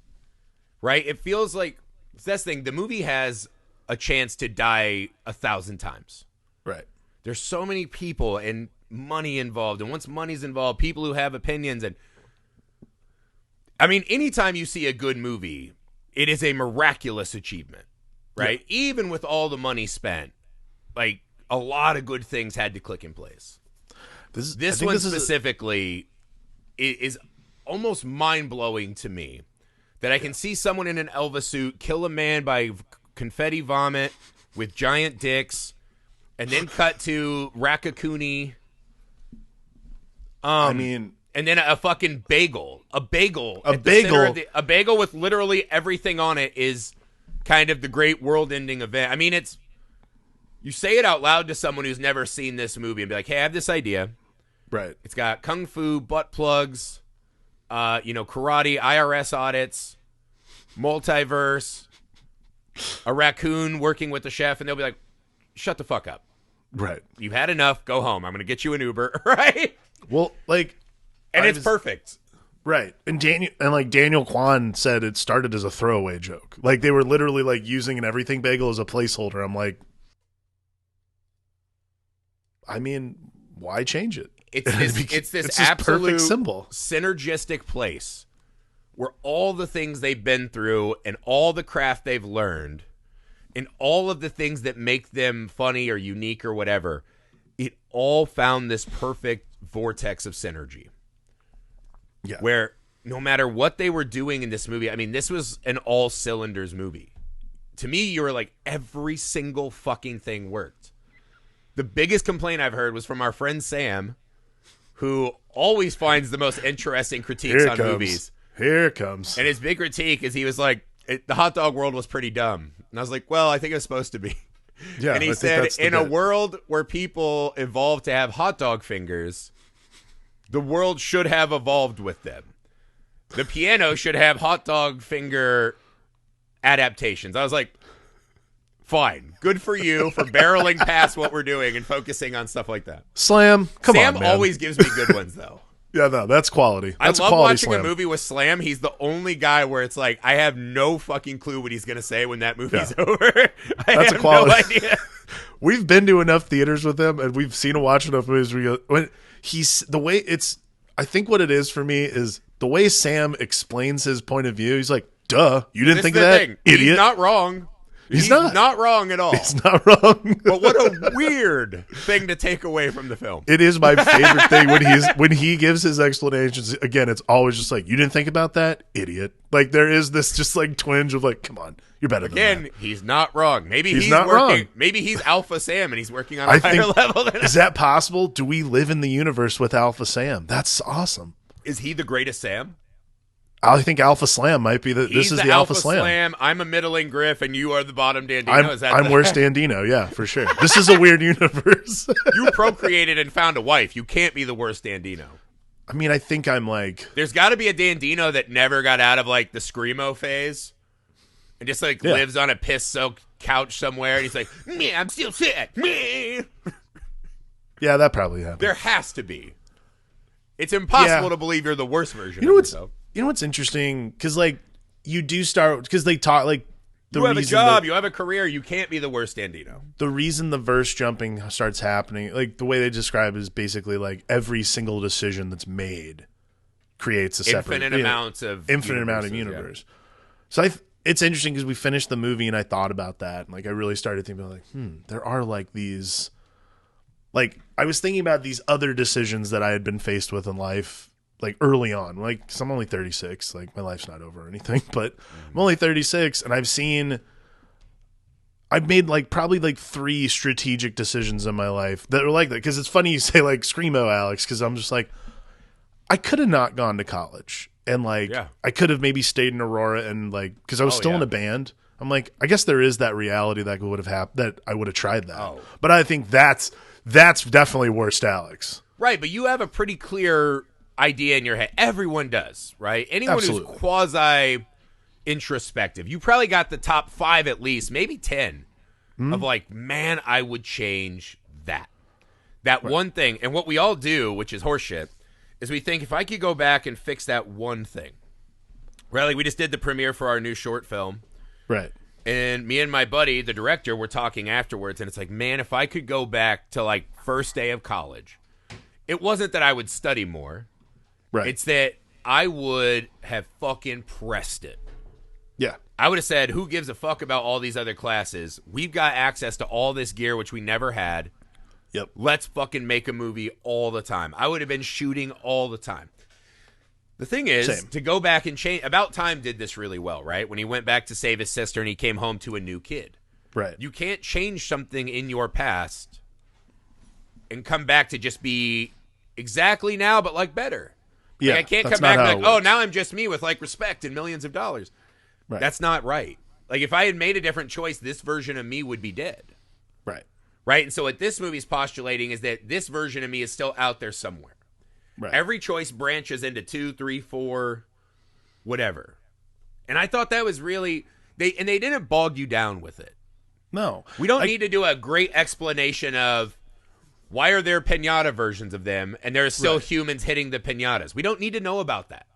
Right? It feels like, it's this thing, the movie has a chance to die 1,000 times. Right. There's so many people and money involved, and once money's involved, people who have opinions, and I mean, anytime you see a good movie, it is a miraculous achievement, right? Yeah. Even with all the money spent, like, a lot of good things had to click in place. This one specifically is almost mind-blowing to me, that I can see someone in an Elvis suit kill a man by confetti vomit with giant dicks, and then cut to Raccacoonie. I mean, and then a fucking bagel. A bagel with literally everything on it is kind of the great world-ending event. I mean, you say it out loud to someone who's never seen this movie and be like, hey, I have this idea. Right. It's got kung fu, butt plugs, karate, IRS audits, multiverse, a raccoon working with the chef, and they'll be like, shut the fuck up. Right. You've had enough. Go home. I'm going to get you an Uber. Right? Well, like... And it's perfect. Right. And Daniel Kwan said it started as a throwaway joke. Like, they were literally, like, using an everything bagel as a placeholder. I'm like, I mean, why change it? It's this absolute perfect symbol. Synergistic place where all the things they've been through and all the craft they've learned and all of the things that make them funny or unique or whatever, it all found this perfect vortex of synergy. Yeah. Where no matter what they were doing in this movie, I mean, this was an all cylinders movie. To me, you were like, every single fucking thing worked. The biggest complaint I've heard was from our friend Sam, who always finds the most interesting critiques on movies. Here it comes. And his big critique is he was like, the hot dog world was pretty dumb. And I was like, well, I think it was supposed to be. Yeah, and he said, in a world where people evolved to have hot dog fingers, the world should have evolved with them. The piano should have hot dog finger adaptations. I was like, fine. Good for you for barreling past what we're doing and focusing on stuff like that. Slam, come on, Sam man. always gives me good ones, though. Yeah, no, that's quality. That's I love quality watching Slam. a movie with Slam. He's the only guy where it's like, I have no fucking clue what he's going to say when that movie's over. That's a quality. No idea. We've been to enough theaters with him, and we've seen him watch enough movies where I think what it is for me is the way Sam explains his point of view. He's like, duh, you didn't think of that, idiot. He's not wrong. He's not wrong at all. He's not wrong. But what a weird thing to take away from the film. It is my favorite thing when he gives his explanations. Again, it's always just like, you didn't think about that, idiot. Like, there is this just like twinge of like, come on, you're better than that. Again, he's not wrong. Maybe he's not working. wrong. Maybe he's Alpha Sam and he's working on a higher level than Is that possible? Do we live in the universe with Alpha Sam? That's awesome. Is he the greatest Sam? I think Alpha Slam might be this is the Alpha Slam. I'm a middling Griff, and you are the bottom Dandino. I'm worse Dandino, yeah, for sure. This is a weird universe. You procreated and found a wife. You can't be the worst Dandino. I mean, I think I'm like... There's got to be a Dandino that never got out of, like, the Screamo phase and just, like, lives on a piss-soaked couch somewhere, and he's like, "Me, I'm still sick. Me." Yeah, that probably happened. There has to be. It's impossible to believe you're the worst version of yourself. You know what's interesting? Because, like, you do start... Because they talk, like... You have a job, you have a career, you can't be the worst Dandino. The reason the verse jumping starts happening, like, the way they describe it is basically, like, every single decision that's made creates a separate... Infinite amount of universe. Yeah. So it's interesting because we finished the movie and I thought about that. And, like, I really started thinking about, like, there are, like, these... Like, I was thinking about these other decisions that I had been faced with in life, like, early on. Like, because I'm only 36. Like, my life's not over or anything. But I'm only 36, and I've made, like, probably, like, 3 strategic decisions in my life that are like that. Because it's funny you say, like, Screamo, Alex, because I'm just like, I could have not gone to college. And, like, I could have maybe stayed in Aurora and, like, because I was still in a band. I'm like, I guess there is that reality that would have happened, that I would have tried that. But I think that's definitely worst Alex. Right, but you have a pretty clear idea in your head. Everyone does, right? Anyone who's quasi-introspective. You probably got the top 5 at least, maybe 10, of like, man, I would change that. That one thing. And what we all do, which is horseshit, is we think if I could go back and fix that one thing. Right, like we just did the premiere for our new short film. Right. And me and my buddy, the director, were talking afterwards, and it's like, man, if I could go back to, like, first day of college, it wasn't that I would study more. Right. It's that I would have fucking pressed it. Yeah. I would have said, who gives a fuck about all these other classes? We've got access to all this gear, which we never had. Yep. Let's fucking make a movie all the time. I would have been shooting all the time. The thing is, to go back and change... About Time did this really well, right? When he went back to save his sister and he came home to a new kid. Right. You can't change something in your past and come back to just be exactly now, but, like, better. Yeah, like, I can't come back and, like, oh, now I'm just me with, like, respect and millions of dollars. Right. That's not right. Like, if I had made a different choice, this version of me would be dead. Right. Right? And so what this movie's postulating is that this version of me is still out there somewhere. Right. Every choice branches into 2, 3, 4, whatever. And I thought that was really... They didn't bog you down with it. No. We don't need to do a great explanation of why are there pinata versions of them and there are still humans hitting the pinatas. We don't need to know about that.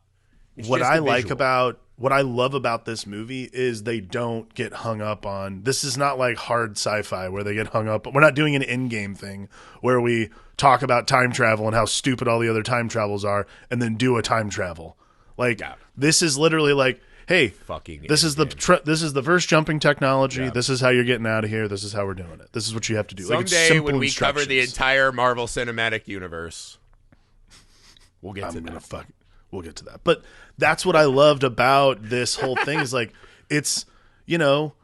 It's what I love about this movie is they don't get hung up on... This is not like hard sci-fi where they get hung up... We're not doing an in-game thing where we talk about time travel and how stupid all the other time travels are and then do a time travel. Like, this is literally like, hey, this is the first jumping technology. Yeah. This is how you're getting out of here. This is how we're doing it. This is what you have to do. Someday when we cover the entire Marvel Cinematic Universe, we'll get to that. We'll get to that. But that's what I loved about this whole thing is like, it's, you know,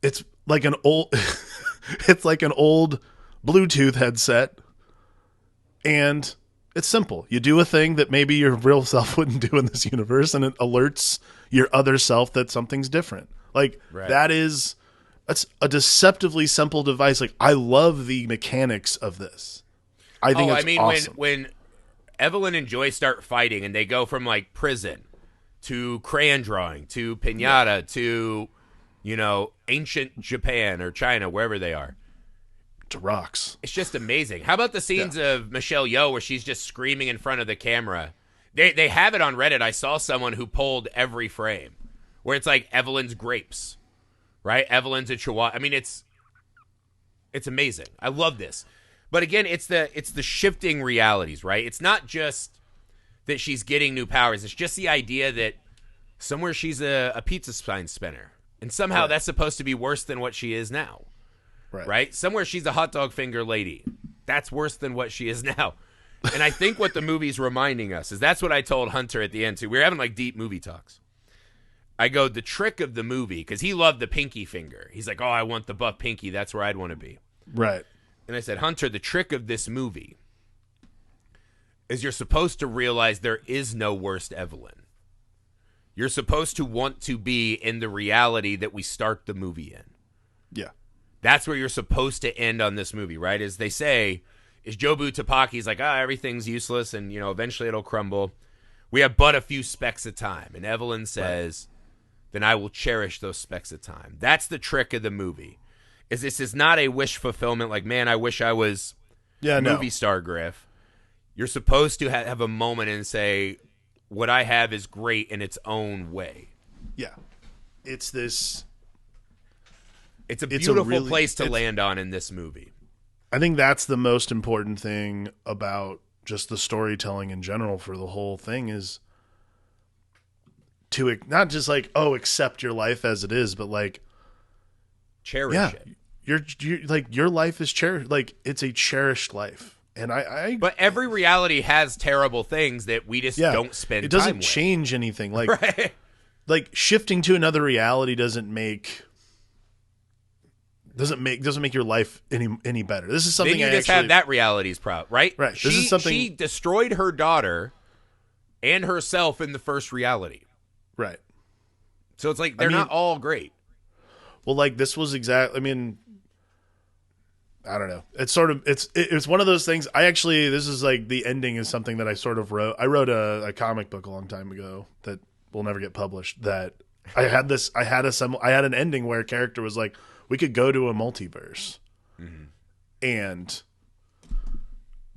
it's like an old, it's like an old Bluetooth headset, and it's simple. You do a thing that maybe your real self wouldn't do in this universe, and it alerts your other self that something's different. Like that's a deceptively simple device. Like, I love the mechanics of this. I think it's awesome. when Evelyn and Joy start fighting and they go from, like, prison to crayon drawing to pinata to, you know, ancient Japan or China, wherever they are. To rocks. It's just amazing. How about the scenes of Michelle Yeoh where she's just screaming in front of the camera? They have it on Reddit. I saw someone who pulled every frame where it's like Evelyn's grapes, right? Evelyn's a chihuahua. I mean, it's amazing. I love this. But again, it's the shifting realities, right? It's not just that she's getting new powers. It's just the idea that somewhere she's a pizza sign spinner. And somehow that's supposed to be worse than what she is now. Right? Somewhere she's a hot dog finger lady. That's worse than what she is now. And I think what the movie's reminding us is that's what I told Hunter at the end, too. We were having, like, deep movie talks. I go, the trick of the movie, because he loved the pinky finger. He's like, oh, I want the buff pinky. That's where I'd want to be. Right. And I said, Hunter, the trick of this movie is you're supposed to realize there is no worst Evelyn. You're supposed to want to be in the reality that we start the movie in. Yeah. That's where you're supposed to end on this movie, right? As they say, is Jobu Tapaki's like, everything's useless and, eventually it'll crumble. We have but a few specks of time. And Evelyn says, then I will cherish those specks of time. That's the trick of the movie. Is this is not a wish fulfillment like, man, I wish I was movie star Griff. You're supposed to have a moment and say, what I have is great in its own way. Yeah. It's a beautiful place to land on in this movie. I think that's the most important thing about just the storytelling in general for the whole thing is to not just like, accept your life as it is, but like cherish it. You're like, your life is cherished. Like, it's a cherished life. And but every reality has terrible things that we just don't spend time with. It doesn't change anything. Like, right. Like shifting to another reality doesn't make your life any better. This is something then you just have that reality's problem, right? Right. This is something she destroyed her daughter and herself in the first reality. Right. So it's like they're not all great. Well, like this was exactly. I mean, I don't know. It's sort of it's one of those things. This is like the ending is something that I sort of wrote. I wrote a comic book a long time ago that will never get published. That I had an ending where a character was like, we could go to a multiverse and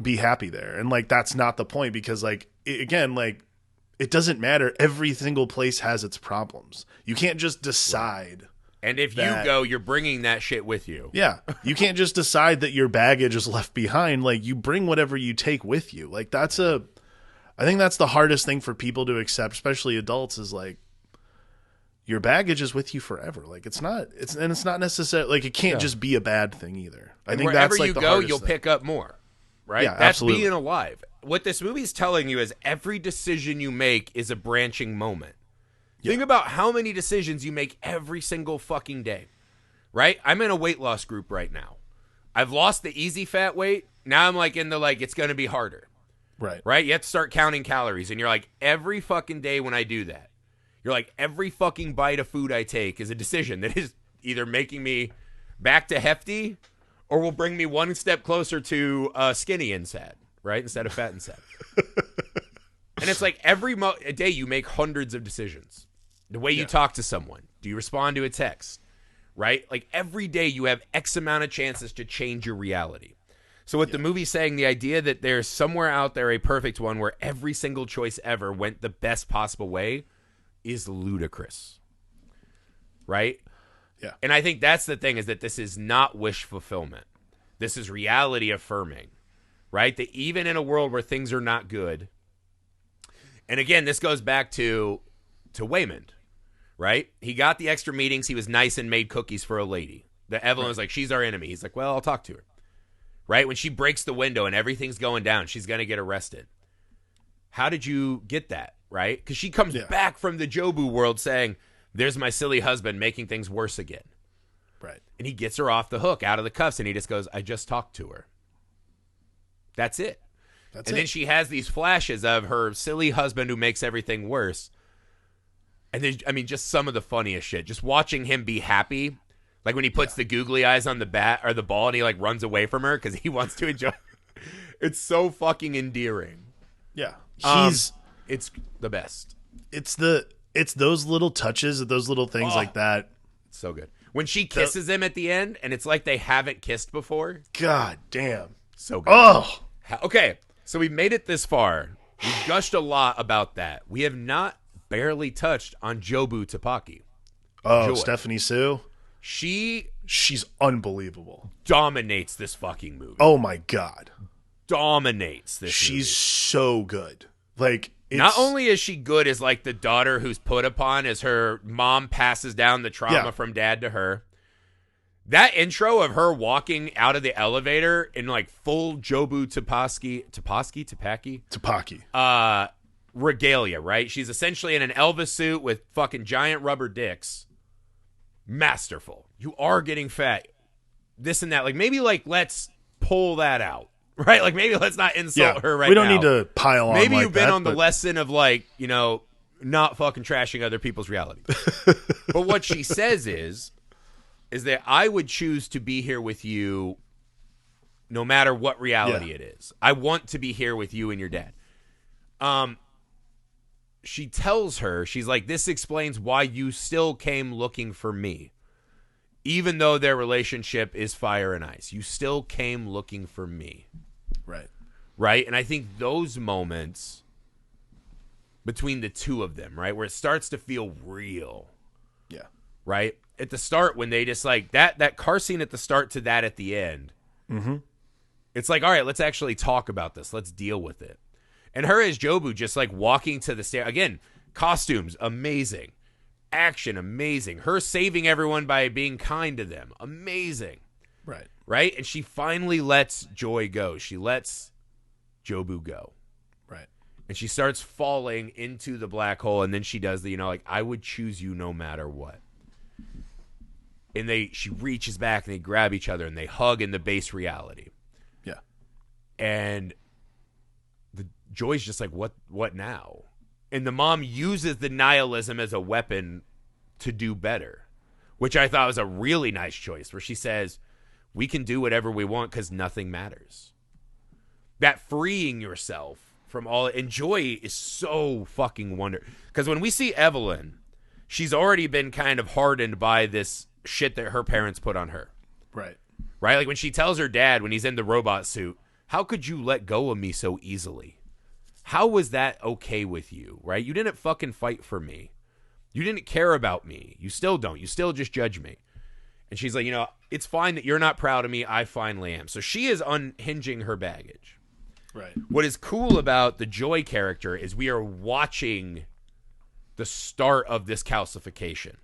be happy there, and like that's not the point because like it doesn't matter. Every single place has its problems. You can't just decide. Right. And if you go, you're bringing that shit with you. Yeah. You can't just decide that your baggage is left behind. Like, you bring whatever you take with you. Like, I think that's the hardest thing for people to accept, especially adults, is like, your baggage is with you forever. Like, it's not necessarily, like, it can't just be a bad thing either. I think wherever that's like you the go, hardest you'll thing. Pick up more. Right? Yeah, That's absolutely. Being alive. What this movie is telling you is every decision you make is a branching moment. Yeah. Think about how many decisions you make every single fucking day, right? I'm in a weight loss group right now. I've lost the easy fat weight. Now I'm like in the it's going to be harder. Right. Right? You have to start counting calories. And you're like, every fucking day when I do that, you're like, every fucking bite of food I take is a decision that is either making me back to hefty or will bring me one step closer to skinny and sad, right? Instead of fat and sad. And it's like every day you make hundreds of decisions. The way you talk to someone. Do you respond to a text? Right? Like every day you have X amount of chances to change your reality. So what the movie's saying, the idea that there's somewhere out there a perfect one where every single choice ever went the best possible way is ludicrous. Right? Yeah. And I think that's the thing, is that this is not wish fulfillment. This is reality affirming. Right? That even in a world where things are not good. And again, this goes back to Waymond. Right? He got the extra meetings. He was nice and made cookies for a lady. The Evelyn was like, she's our enemy. He's like, well, I'll talk to her. Right? When she breaks the window and everything's going down, she's going to get arrested. How did you get that? Right? Because she comes back from the Jobu world saying, there's my silly husband making things worse again. Right. And he gets her off the hook, out of the cuffs, and he just goes, I just talked to her. That's it. Then she has these flashes of her silly husband who makes everything worse. And then, I mean, just some of the funniest shit. Just watching him be happy. Like when he puts the googly eyes on the bat or the ball and he like runs away from her because he wants to enjoy. It's so fucking endearing. Yeah. It's the best. It's those little touches, those little things like that. It's so good. When she kisses him at the end and it's like they haven't kissed before. God damn. So good. Oh. Okay. So we made it this far. We've gushed a lot about that. We have not barely touched on Jobu Tapaki. Oh, Joy. Stephanie Sue. She's unbelievable. Dominates this fucking movie. Oh my God. Dominates this movie. She's so good. Like, not only is she good as like the daughter who's put upon as her mom passes down the trauma from dad to her. That intro of her walking out of the elevator in like full Jobu Tapaki regalia, right? She's essentially in an Elvis suit with fucking giant rubber dicks. Masterful. You are getting fat. This and that. Like maybe like let's pull that out. Right? Like maybe let's not insult her right now. We don't need to pile on. Maybe like you've been that, on the lesson of like, not fucking trashing other people's reality. But what she says is that I would choose to be here with you no matter what reality it is. I want to be here with you and your dad. She tells her, she's like, this explains why you still came looking for me. Even though their relationship is fire and ice, you still came looking for me. Right. Right? And I think those moments between the two of them, right, where it starts to feel real. Yeah. Right? At the start, when they just like that car scene at the start to that at the end. Mm-hmm. It's like, all right, let's actually talk about this. Let's deal with it. And her as Jobu just like walking to the stair. Again, costumes, amazing. Action, amazing. Her saving everyone by being kind to them, amazing. Right. Right? And she finally lets Joy go. She lets Jobu go. Right. And she starts falling into the black hole. And then she does the, like, I would choose you no matter what. And she reaches back and they grab each other and they hug in the base reality. Yeah. And Joy's just like, what now? And the mom uses the nihilism as a weapon to do better, which I thought was a really nice choice, where she says, we can do whatever we want because nothing matters. That freeing yourself from all, and Joy is so fucking wonderful. Because when we see Evelyn, she's already been kind of hardened by this shit that her parents put on her. Right. Right? Like when she tells her dad when he's in the robot suit, how could you let go of me so easily? How was that okay with you, right? You didn't fucking fight for me. You didn't care about me. You still don't. You still just judge me. And she's like, it's fine that you're not proud of me. I finally am. So she is unhinging her baggage. Right. What is cool about the Joy character is we are watching the start of this calcification.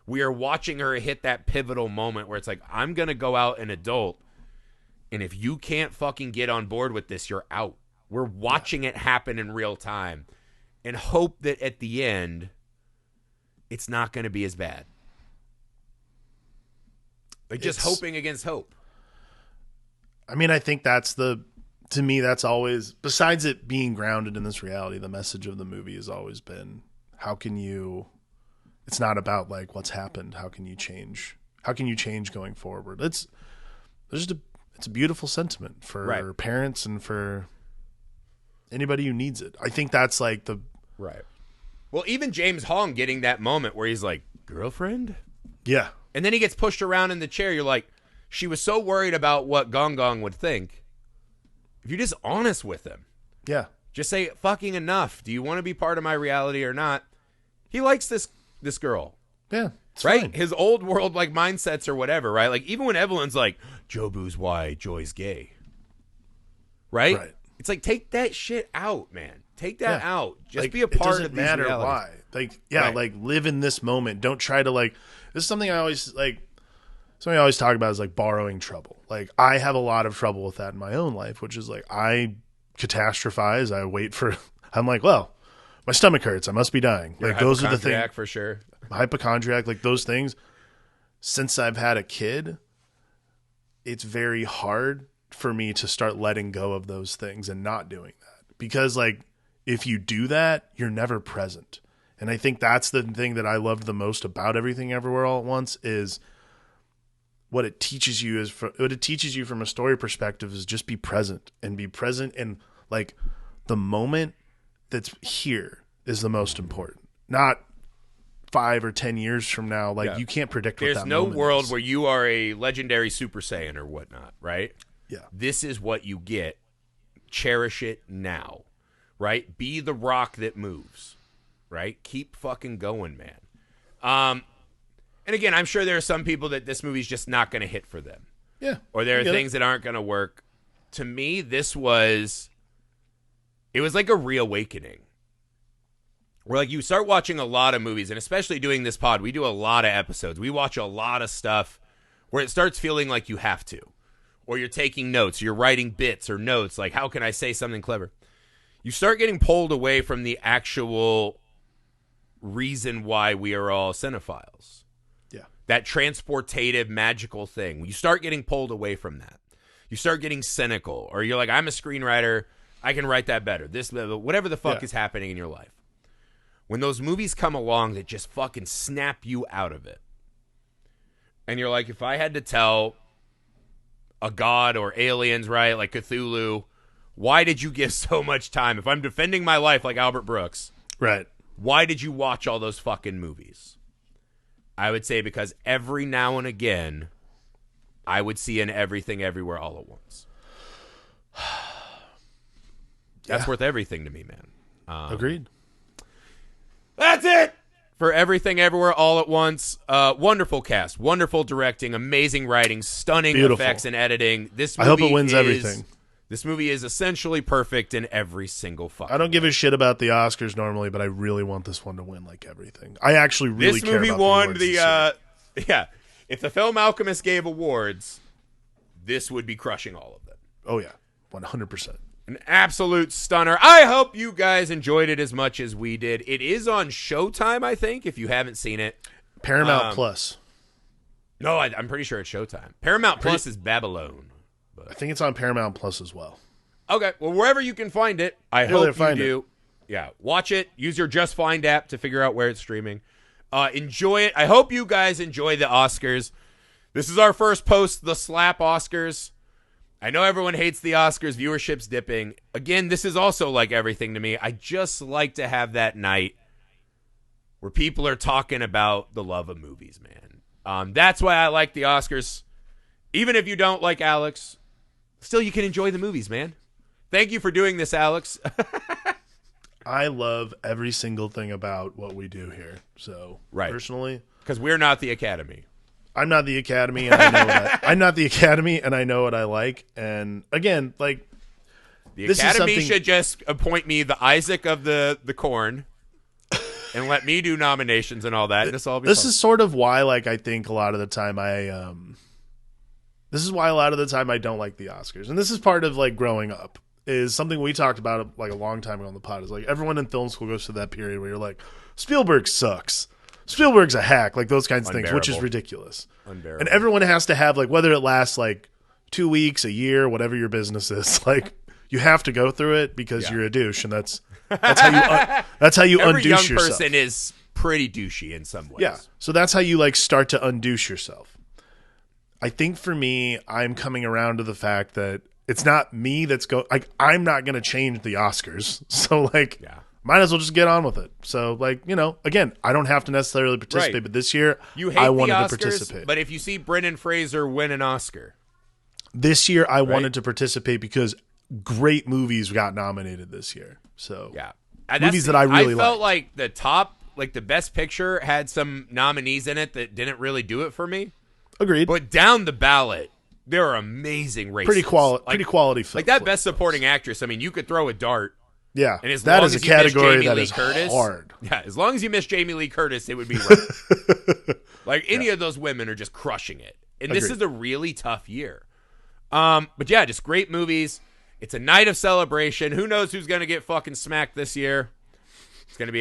We are watching her hit that pivotal moment where it's like, I'm going to go out an adult, and if you can't fucking get on board with this, you're out. We're watching it happen in real time and hope that at the end, it's not going to be as bad. Like just hoping against hope. I mean, I think to me, that's always, besides it being grounded in this reality, the message of the movie has always been, it's not about like what's happened. How can you change? How can you change going forward? It's a beautiful sentiment for parents and for anybody who needs it. I think that's like the right. Well, even James Hong getting that moment where he's like, girlfriend? Yeah. And then he gets pushed around in the chair. You're like, she was so worried about what Gong Gong would think. If you're just honest with him. Yeah. Just say, fucking enough. Do you want to be part of my reality or not? He likes this girl. Yeah. Right? Fine. His old world like mindsets or whatever, right? Like even when Evelyn's like, Jobu's why Joy's gay. Right? It's like, take that shit out, man. Take that out. Just like, be a part of these matter realities. why. Like, like live in this moment. Don't try to like, this is something I always like, something I always talk about is like borrowing trouble. Like I have a lot of trouble with that in my own life, which is like, I catastrophize. I wait for, I'm like, well, my stomach hurts. I must be dying. You're like those are the things. For sure. Hypochondriac, like those things. Since I've had a kid, it's very hard for me to start letting go of those things and not doing that. Because like, if you do that, you're never present. And I think that's the thing that I loved the most about Everything Everywhere All at Once is what it teaches you from a story perspective is just be present and like the moment that's here is the most important. Not 5 or 10 years from now. Like you can't predict what that moment is. There's no world where you are a legendary Super Saiyan or whatnot, right? Yeah. This is what you get. Cherish it now, right? Be the rock that moves, right? Keep fucking going, man. And again, I'm sure there are some people that this movie's just not going to hit for them. Yeah. Or there are things that aren't going to work. To me, it was like a reawakening. Where like you start watching a lot of movies, and especially doing this pod, we do a lot of episodes. We watch a lot of stuff where it starts feeling like you have to. Or you're taking notes, you're writing bits or notes, like how can I say something clever? You start getting pulled away from the actual reason why we are all cinephiles. Yeah. That transportative, magical thing. You start getting pulled away from that. You start getting cynical, or you're like, I'm a screenwriter, I can write that better. This, whatever the fuck is happening in your life. When those movies come along that just fucking snap you out of it. And you're like, if I had to tell a god or aliens, right? Like Cthulhu. Why did you give so much time? If I'm defending my life like Albert Brooks, right? Why did you watch all those fucking movies? I would say because every now and again, I would see an Everything Everywhere All at Once. That's worth everything to me, man. Agreed. That's it for Everything Everywhere All at Once. Wonderful cast, wonderful directing, amazing writing, stunning effects and editing. I hope it wins everything. This movie is essentially perfect in every single fucking I don't give a shit about the Oscars normally, but I really want this one to win like everything. I actually really care about this movie won the if the Film Alchemist gave awards, this would be crushing all of them. Oh yeah, 100%. An absolute stunner. I hope you guys enjoyed it as much as we did. It is on Showtime, I think, if you haven't seen it. Paramount Plus. No, I'm pretty sure it's Showtime. Paramount Plus is Babylon. I think it's on Paramount Plus as well. Okay, well, wherever you can find it, I hope you do. Yeah, watch it. Use your Just Find app to figure out where it's streaming. Enjoy it. I hope you guys enjoy the Oscars. This is our first post, the Slap Oscars. I know everyone hates the Oscars. Viewership's dipping. Again, this is also like everything to me. I just like to have that night where people are talking about the love of movies, man. That's why I like the Oscars. Even if you don't like Alex, still you can enjoy the movies, man. Thank you for doing this, Alex. I love every single thing about what we do here. So, personally, because we're not the Academy. I'm not the Academy, and I know I'm not the Academy, and I know what I like. And again, like the Academy should just appoint me the Isaac of the corn, and let me do nominations and all that. This is sort of why, like, I think a lot of the time this is why a lot of the time I don't like the Oscars, and this is part of like growing up. Is something we talked about like a long time ago on the pod. Is like everyone in film school goes through that period where you're like, Spielberg sucks. Spielberg's a hack, like those kinds of things, which is ridiculous. Unbearable. And everyone has to have, like, whether it lasts like 2 weeks, a year, whatever your business is, like, you have to go through it because you're a douche, and that's how you Every undouche young yourself. Person is pretty douchey in some ways. Yeah, so that's how you like start to undouche yourself. I think for me, I'm coming around to the fact that it's not me that's I'm not going to change the Oscars, so like. Yeah. Might as well just get on with it. So, like, you know, again, I don't have to necessarily participate, but this year I wanted to participate. But if you see Brendan Fraser win an Oscar. This year I wanted to participate because great movies got nominated this year. So, yeah. Movies that I really like. I felt like the top, like the Best Picture had some nominees in it that didn't really do it for me. Agreed. But down the ballot, there are amazing races. Pretty quality films. Like that Best Supporting Actress, I mean, you could throw a dart. Yeah, and that is a category that is hard. Yeah, as long as you miss Jamie Lee Curtis, it would be right. Like any of those women are just crushing it. And this is a really tough year. But yeah, just great movies. It's a night of celebration. Who knows who's going to get fucking smacked this year? It's going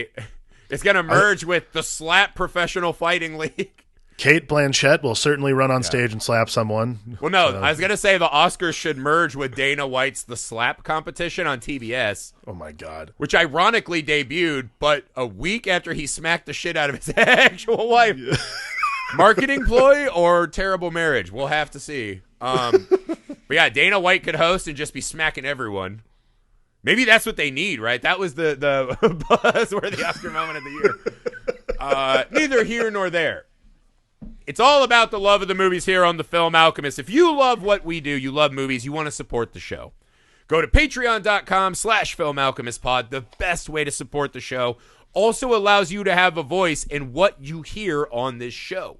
to merge with the Slap Professional Fighting League. Kate Blanchett will certainly run on stage and slap someone. Well, no, I was going to say the Oscars should merge with Dana White's The Slap competition on TBS. Oh, my God. Which ironically debuted, but a week after he smacked the shit out of his actual wife. Yeah. Marketing ploy or terrible marriage? We'll have to see. But yeah, Dana White could host and just be smacking everyone. Maybe that's what they need, right? That was the buzzword, the Oscar moment of the year. Neither here nor there. It's all about the love of the movies here on The Film Alchemist. If you love what we do, you love movies, you want to support the show, go to patreon.com/filmalchemistpod. The best way to support the show. Also allows you to have a voice in what you hear on this show.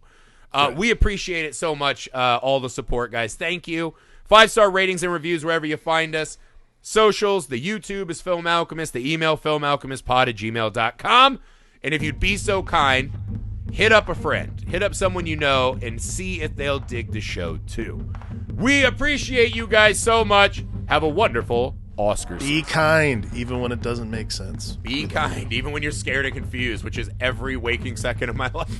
We appreciate it so much, all the support, guys. Thank you. 5-star ratings and reviews wherever you find us. Socials, the YouTube is Film Alchemist. The email, filmalchemistpod@gmail.com. And if you'd be so kind, hit up a friend, hit up someone you know, and see if they'll dig the show too. We appreciate you guys so much. Have a wonderful Oscars. Be kind, even when it doesn't make sense. Be kind, even when you're scared and confused, which is every waking second of my life.